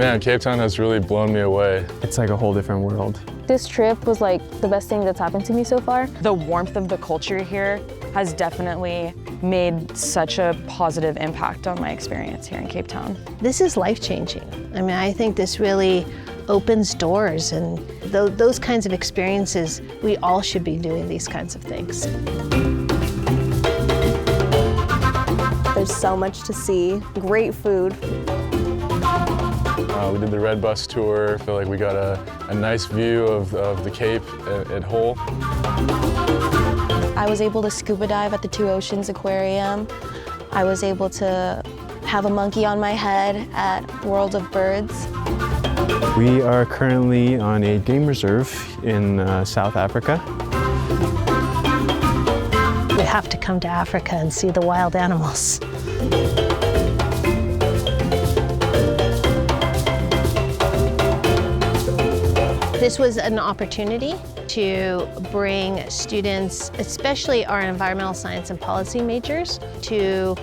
Man, Cape Town has really blown me away. It's like a whole different world. This trip was like the best thing that's happened to me so far. The warmth of the culture here has definitely made such a positive impact on my experience here in Cape Town. This is life-changing. I mean, I think this really opens doors, and those kinds of experiences, we all should be doing these kinds of things. There's so much to see, great food. We did the Red Bus tour. I feel like we got a nice view of the Cape at whole. I was able to scuba dive at the Two Oceans Aquarium. I was able to have a monkey on my head at World of Birds. We are currently on a game reserve in South Africa. We have to come to Africa and see the wild animals. This was an opportunity to bring students, especially our environmental science and policy majors, to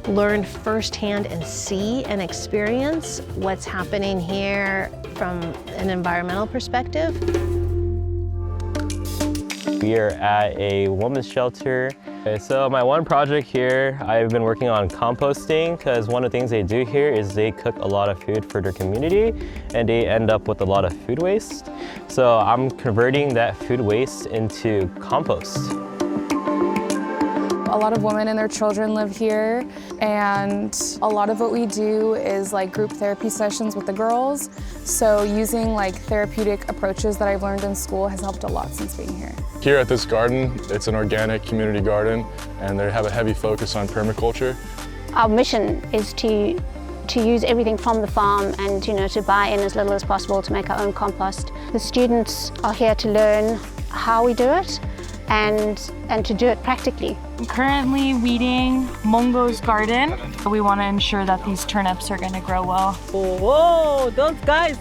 learn firsthand and see and experience what's happening here from an environmental perspective. We are at a women's shelter. So my one project here, I've been working on composting, because one of the things they do here is they cook a lot of food for their community and they end up with a lot of food waste. So I'm converting that food waste into compost. A lot of women and their children live here, and a lot of what we do is like group therapy sessions with the girls. So using like therapeutic approaches that I've learned in school has helped a lot since being here. Here at this garden, it's an organic community garden, and they have a heavy focus on permaculture. Our mission is to use everything from the farm and to buy in as little as possible to make our own compost. The students are here to learn how we do it and to do it practically. I'm currently weeding Mongo's garden. We want to ensure that these turnips are going to grow well. Whoa, those guys,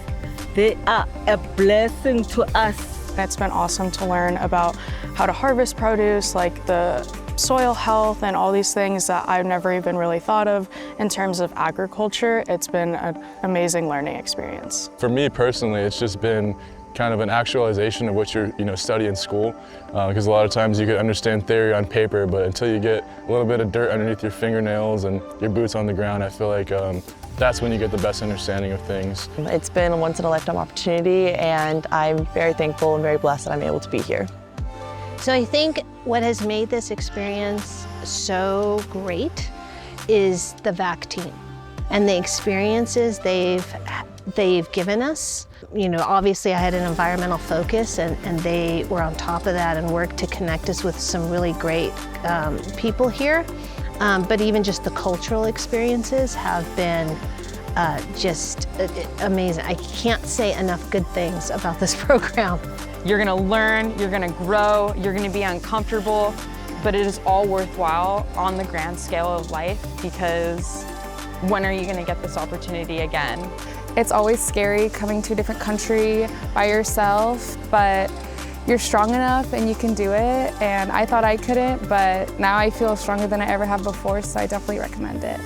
they are a blessing to us. It's been awesome to learn about how to harvest produce, like the soil health and all these things that I've never even really thought of in terms of agriculture. It's been an amazing learning experience. For me personally, it's just been kind of an actualization of what you're study in school, because a lot of times you could understand theory on paper, but until you get a little bit of dirt underneath your fingernails and your boots on the ground, I feel like that's when you get the best understanding of things. It's been a once-in-a-lifetime opportunity, and I'm very thankful and very blessed that I'm able to be here. So I think what has made this experience so great is the VAC team and the experiences they've given us. Obviously I had an environmental focus, and they were on top of that and worked to connect us with some really great people here. But even just the cultural experiences have been just amazing. I can't say enough good things about this program. You're going to learn, you're going to grow, you're going to be uncomfortable, but it is all worthwhile on the grand scale of life, because when are you going to get this opportunity again? It's always scary coming to a different country by yourself, but you're strong enough and you can do it. And I thought I couldn't, but now I feel stronger than I ever have before, so I definitely recommend it.